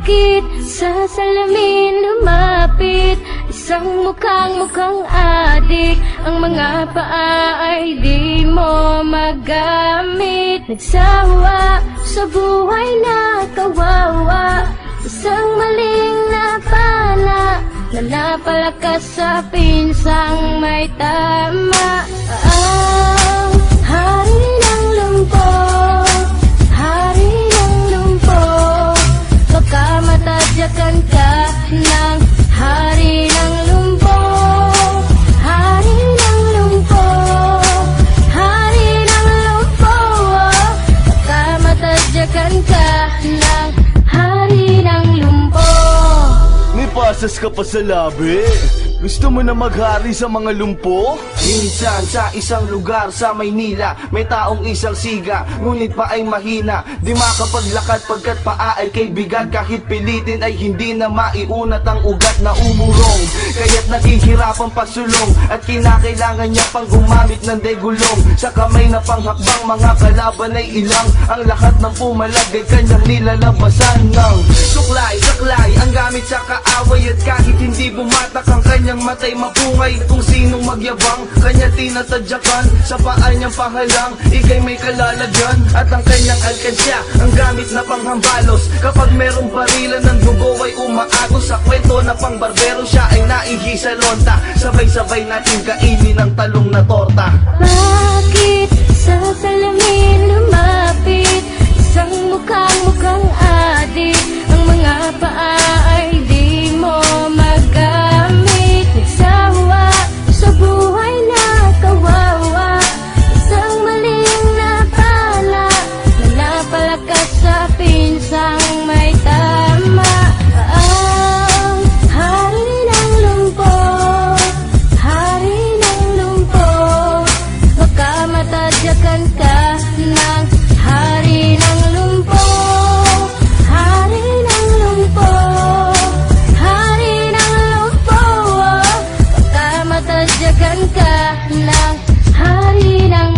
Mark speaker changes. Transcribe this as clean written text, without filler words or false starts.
Speaker 1: Bakit sa salamin lumapit isang mukhang adik? Ang mga paa ay di mo magamit. Nagsawa sa buhay na kawawa, isang maling napana na napalakas sa pinsang may tama. Ang hari ng lumpo, hari ng lumpo, baka matadyakan ka ng hari ng lumpo. Hari ng lumpo, hari ng lumpo, baka matadyakan ka ng hari ng lumpo.
Speaker 2: May pasas ka pa sa labi? Gusto mo na maghari sa mga lumpo?
Speaker 3: Minsan sa isang lugar sa Maynila, may taong isang siga, ngunit pa ay mahina. Di makapaglakad pagkat paa ay kay bigat. Kahit pilitin ay hindi na maiunat ang ugat na umurong. Kaya't naghihirapan pasulong at kinakailangan niya pang gumamit ng degulong. Sa kamay na panghakbang mga kalaban ay ilang. Ang lahat ng pumalag ay kanyang nilalabasan ng suklay ang gamit sa kaaway. At kahit hindi bumatak ang kanyang matay mapungay, kung sinong magyabang kanya tinatadyakan. Sa paa niyang pahalang, ikay may kalalagyan. At ang kanyang alkansya, ang gamit na panghambalos. Kapag merong barilan ng dugo ay umaagos. Sa kwento na pang barbero, siya ay naihi sa lonta. Sabay-sabay natin kainin ang talong na torta.
Speaker 1: Bakit sa salamin lumapit isang mukhang adik? Ang mga paa ay di mo magamit. Nagsawa sa buhay na kawawa, isang maling napala na napalakas sa pinsang may tama. Ang hari ng lumpo, hari ng lumpo, baka matadyakan ka ng